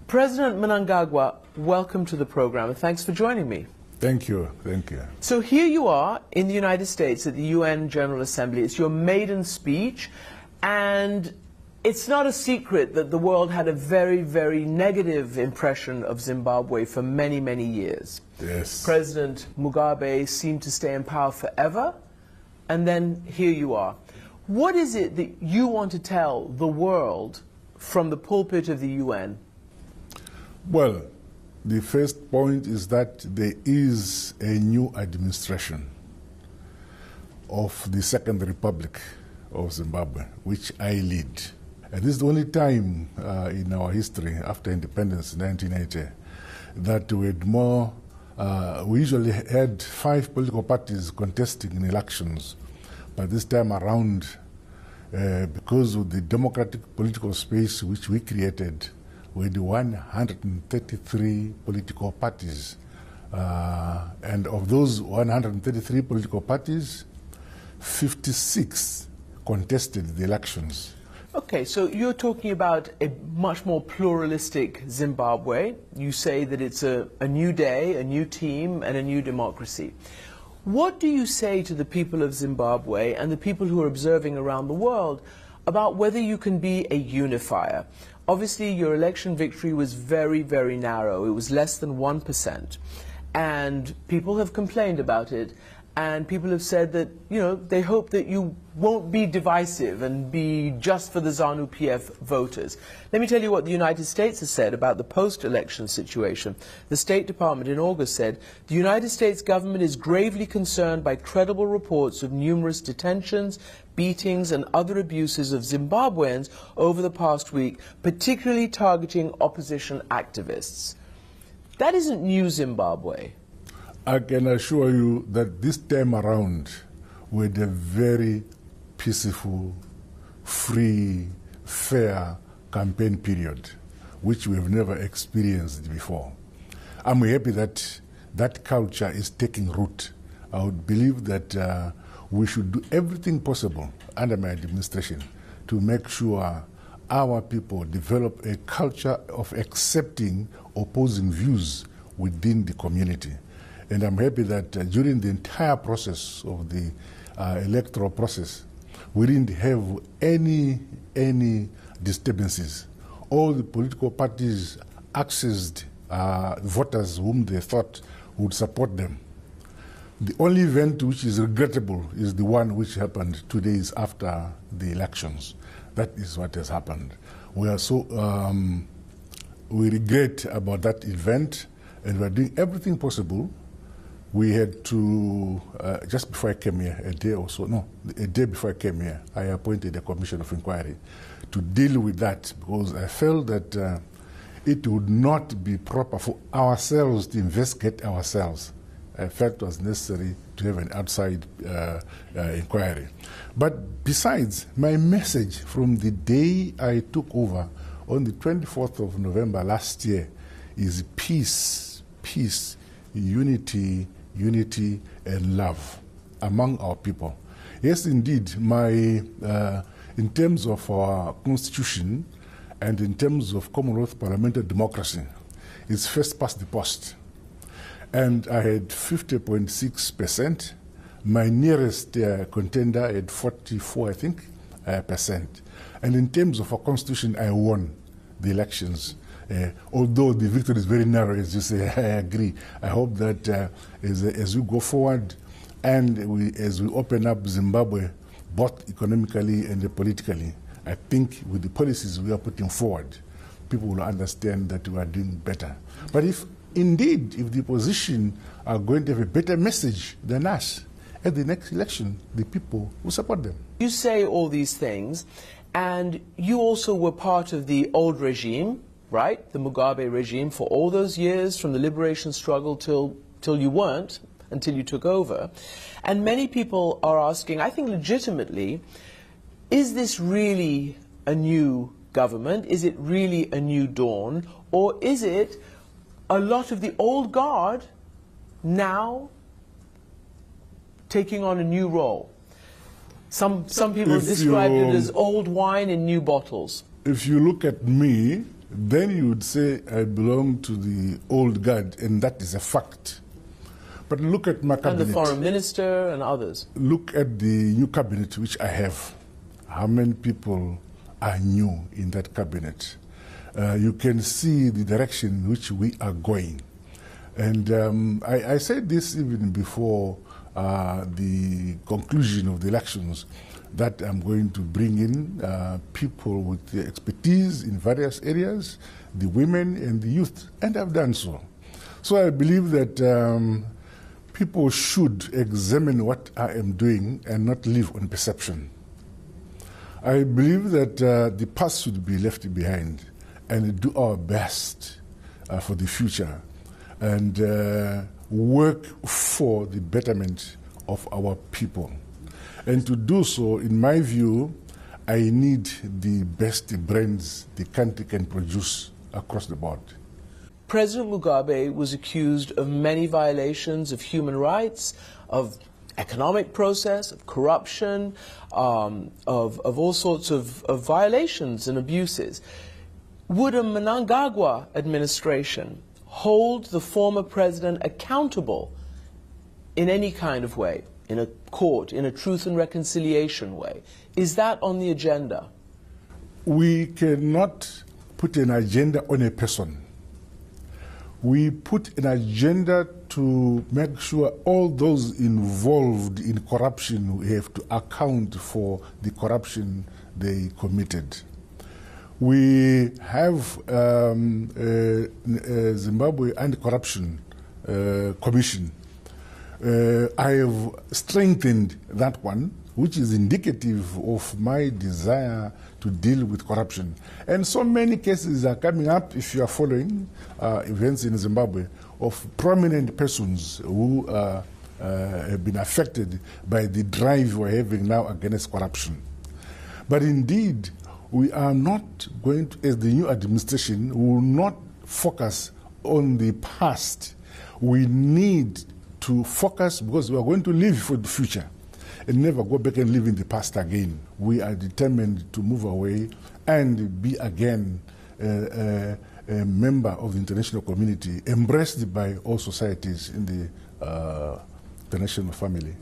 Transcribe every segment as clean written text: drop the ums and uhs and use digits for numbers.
President Mnangagwa, welcome to the program, and thanks for joining me. Thank you. Thank you. So here you are in the United States at the UN General Assembly. It's your maiden speech, and it's not a secret that the world had a very, very negative impression of Zimbabwe for many, many years. Yes. President Mugabe seemed to stay in power forever, and then here you are. What is it that you want to tell the world from the pulpit of the UN? Well, the first point is that there is a new administration of the Second Republic of Zimbabwe, which I lead. And this is the only time in our history after independence in 1980 that we had more, we usually had 5 political parties contesting in elections. But this time around, because of the democratic political space which we created, we had 133 political parties. And of those 133 political parties, 56 contested the elections. Okay, so you're talking about a much more pluralistic Zimbabwe. You say that it's a new day, a new team, and a new democracy. What do you say to the people of Zimbabwe and the people who are observing around the world about whether you can be a unifier? Obviously, your election victory was very, very narrow. It was less than 1%. And people have complained about it. And people have said that, you know, they hope that you won't be divisive and be just for the ZANU-PF voters. Let me tell you what the United States has said about the post-election situation. The State Department in August said, the United States government is gravely concerned by credible reports of numerous detentions, beatings and other abuses of Zimbabweans over the past week, particularly targeting opposition activists. That isn't new Zimbabwe. I can assure you that this time around we had a very peaceful, free, fair campaign period, which we have never experienced before. I'm happy that that culture is taking root. I would believe that we should do everything possible under my administration to make sure our people develop a culture of accepting opposing views within the community. And I'm happy that during the entire process of the electoral process, we didn't have any disturbances. All the political parties accessed voters whom they thought would support them. The only event which is regrettable is the one which happened 2 days after the elections. That is what has happened. We are so, we regret about that event, and we are doing everything possible. We had to, just before I came here, a day before I came here, I appointed a commission of inquiry to deal with that, because I felt that it would not be proper for ourselves to investigate ourselves. I felt it was necessary to have an outside inquiry. But besides, my message from the day I took over on the 24th of November last year is peace, peace, unity, unity and love among our people. Yes, indeed, in terms of our constitution and in terms of Commonwealth parliamentary democracy, it's first past the post. And I had 50.6%. My nearest contender had 44, I think, percent. And in terms of our constitution, I won the elections. Although the victory is very narrow, as you say, I agree. I hope that as we go forward and as we open up Zimbabwe, both economically and politically, I think with the policies we are putting forward, people will understand that we are doing better. But if indeed, if the opposition are going to have a better message than us, at the next election, the people will support them. You say all these things, and you also were part of the old regime, right, the Mugabe regime, for all those years, from the liberation struggle till you weren't, until you took over. And many people are asking, I think legitimately, is this really a new government? Is it really a new dawn? Or is it a lot of the old guard now taking on a new role? Some people have described it as old wine in new bottles. If you look at me, then you would say, I belong to the old guard, and that is a fact. But look at my cabinet. And the foreign minister and others. Look at the new cabinet which I have. How many people are new in that cabinet? You can see the direction in which we are going. And I said this even before the conclusion of the elections, that I'm going to bring in people with the expertise in various areas, the women and the youth, and I've done so. So I believe that people should examine what I am doing and not live on perception. I believe that the past should be left behind and do our best for the future and work for the betterment of our people. And to do so, in my view, I need the best brains the country can produce across the board. President Mugabe was accused of many violations of human rights, of economic process, of corruption, of all sorts of violations and abuses. Would a Mnangagwa administration hold the former president accountable in any kind of way, in a court, in a truth and reconciliation way? Is that on the agenda? We cannot put an agenda on a person. We put an agenda to make sure all those involved in corruption have to account for the corruption they committed. We have Zimbabwe Anti-Corruption Commission. I have strengthened that one, which is indicative of my desire to deal with corruption. And so many cases are coming up, if you are following events in Zimbabwe, of prominent persons who have been affected by the drive we're having now against corruption. But indeed, we are not going to, as the new administration, we will not focus on the past. We need to focus, because we are going to live for the future and never go back and live in the past again. We are determined to move away and be again a member of the international community, embraced by all societies in the international family.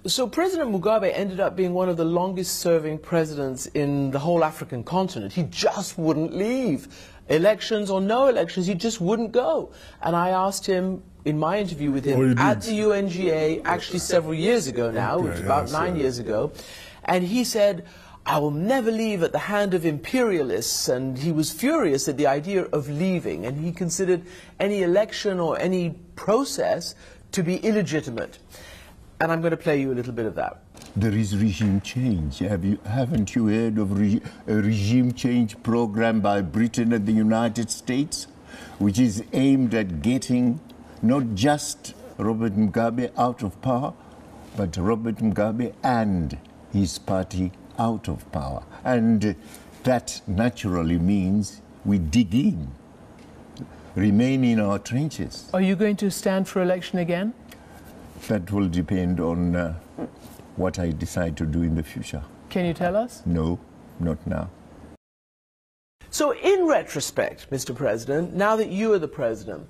So President Mugabe ended up being one of the longest serving presidents in the whole African continent. He just wouldn't leave. Elections or no elections, he just wouldn't go. And I asked him in my interview with him at the UNGA, actually several years ago now, which was about 9 years ago, and he said, I will never leave at the hand of imperialists, and he was furious at the idea of leaving, and he considered any election or any process to be illegitimate. And I'm going to play you a little bit of that. There is regime change. Haven't you heard of a regime change program by Britain and the United States, which is aimed at getting not just Robert Mugabe out of power, but Robert Mugabe and his party out of power? And that naturally means we dig in, remain in our trenches. Are you going to stand for election again? That will depend on what I decide to do in the future. Can you tell us? No, not now. So in retrospect, Mr. President, now that you are the president,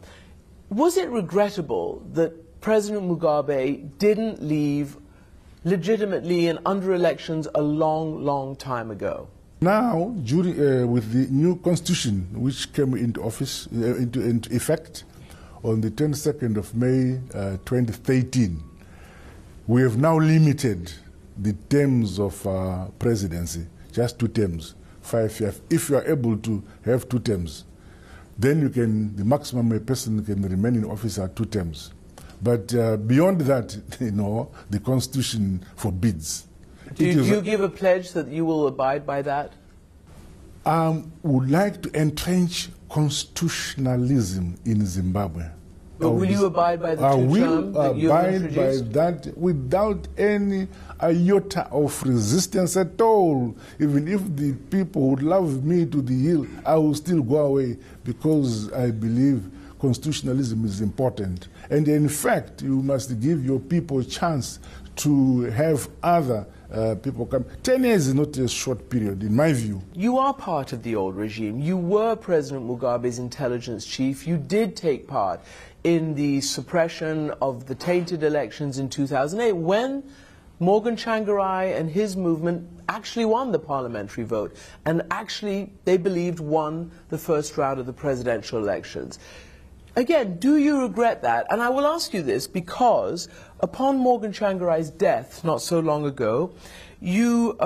was it regrettable that President Mugabe didn't leave legitimately and under elections a long, long time ago? Now, during, with the new constitution, which came into office, into effect on the 22nd of May 2013, we have now limited the terms of presidency, just 2 terms, 5 years. If you are able to have 2 terms, then you can, the maximum a person can remain in office are 2 terms. But beyond that, you know, the Constitution forbids. Do you give a pledge that you will abide by that? I would like to entrench constitutionalism in Zimbabwe. But will you abide by the 2 terms that you have introduced? I will abide by that without any iota of resistance at all. Even if the people would love me to the hill, I will still go away, because I believe constitutionalism is important. And in fact, you must give your people a chance to have other people come. 10 years is not a short period, in my view. You are part of the old regime. You were President Mugabe's intelligence chief. You did take part in the suppression of the tainted elections in 2008 when Morgan Tsvangirai and his movement actually won the parliamentary vote and actually, they believed, won the first round of the presidential elections. Again, do you regret that? And I will ask you this because upon Morgan Tsvangirai's death not so long ago, you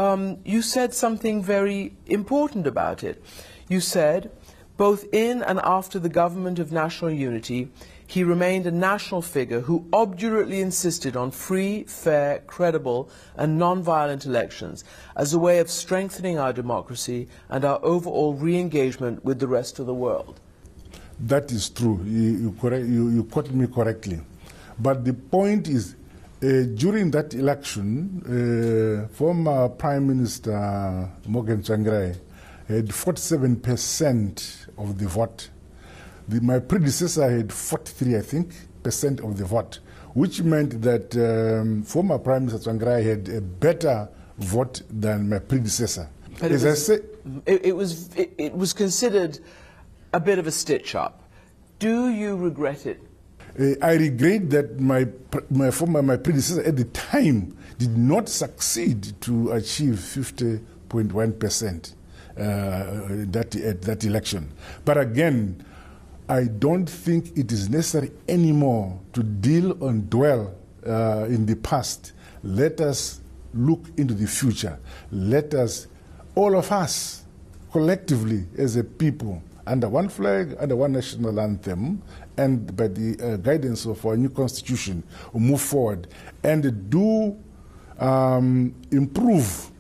said something very important about it. You said, both in and after the government of national unity, he remained a national figure who obdurately insisted on free, fair, credible and non-violent elections as a way of strengthening our democracy and our overall re-engagement with the rest of the world. That is true. You quoted me correctly. But the point is, during that election, former Prime Minister Morgan Tsvangirai had 47% of the vote. My predecessor had 43, I think, % of the vote, which meant that former Prime Minister Tsvangirai had a better vote than my predecessor. But it was considered a bit of a stitch-up. Do you regret it? I regret that my predecessor at the time did not succeed to achieve 50.1% at that election. But again, I don't think it is necessary anymore to deal and dwell in the past. Let us look into the future. Let us, all of us, collectively as a people, under one flag, under one national anthem, and by the guidance of our new constitution, move forward and do improve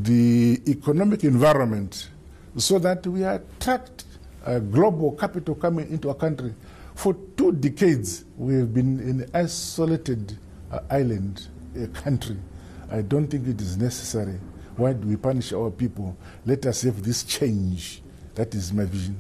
the economic environment so that we attract global capital coming into our country. For 2 decades, we have been an isolated island country. I don't think it is necessary. Why do we punish our people? Let us have this change. That is my vision.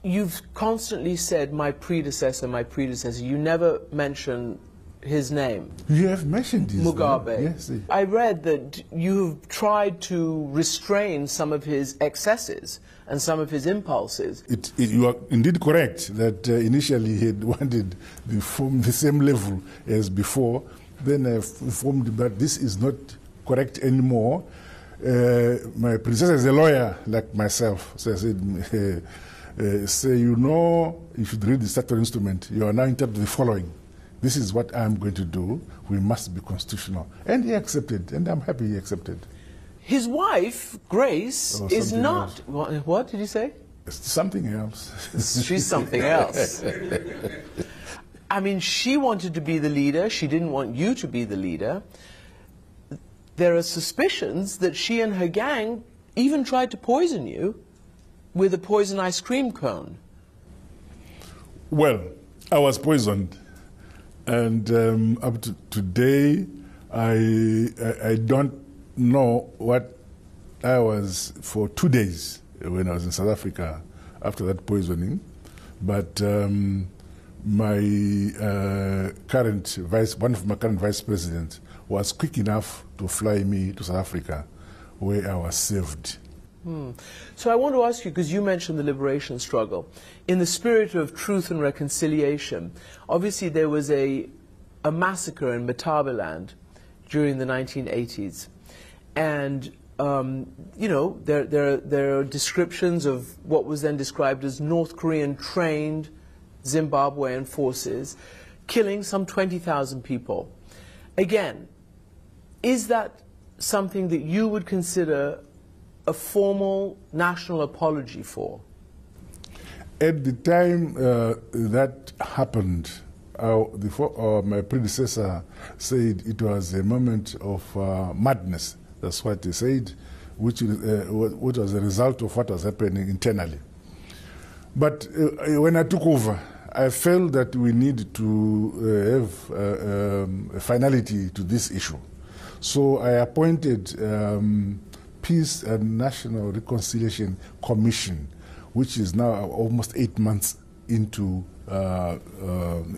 You've constantly said, my predecessor, my predecessor. You never mention his name. You have mentioned his Mugabe. name. Yes. I read that you've tried to restrain some of his excesses and some of his impulses. You are indeed correct that initially he had wanted to form the same level as before. Then I informed, but this is not correct anymore. My predecessor is a lawyer like myself, so I said, say, you know, if you read the statutory instrument, you are now entitled to the following. This is what I'm going to do. We must be constitutional. And he accepted, and I'm happy he accepted. His wife, Grace, is not... What did you say? Something else. She's something else. I mean, she wanted to be the leader. She didn't want you to be the leader. There are suspicions that she and her gang even tried to poison you with a poison ice cream cone. Well, I was poisoned. And up to today, I don't know what I was for 2 days when I was in South Africa after that poisoning. But my one of my current vice presidents was quick enough to fly me to South Africa, where I was saved. So I want to ask you, because you mentioned the liberation struggle, in the spirit of truth and reconciliation, obviously there was a massacre in Matabeland during the 1980s. And, you know, there are descriptions of what was then described as North Korean trained Zimbabwean forces killing some 20,000 people. Again, is that something that you would consider a formal national apology for? At the time that happened, my predecessor said it was a moment of madness. That's what he said, which was a result of what was happening internally. But when I took over, I felt that we need to have a finality to this issue. So I appointed Peace and National Reconciliation Commission, which is now almost 8 months into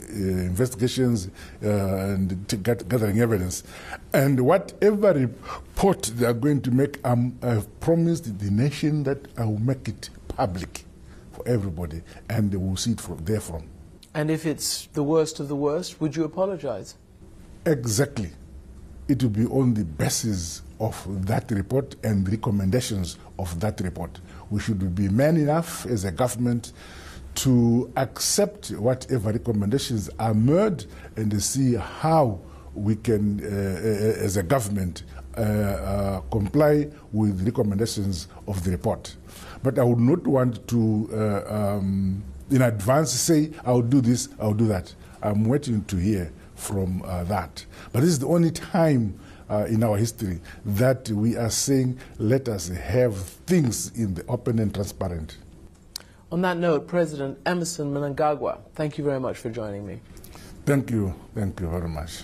investigations and gathering evidence. And whatever report they are going to make, I've promised the nation that I will make it public for everybody, and they will see it from there from. And if it's the worst of the worst, would you apologize? Exactly. It will be on the basis of that report and recommendations of that report. We should be man enough as a government to accept whatever recommendations are made and see how we can, as a government, comply with recommendations of the report. But I would not want to, in advance, say, I'll do this, I'll do that. I'm waiting to hear from that. But this is the only time in our history that we are saying, let us have things in the open and transparent. On that note, President Emmerson Mnangagwa, thank you very much for joining me. Thank you very much.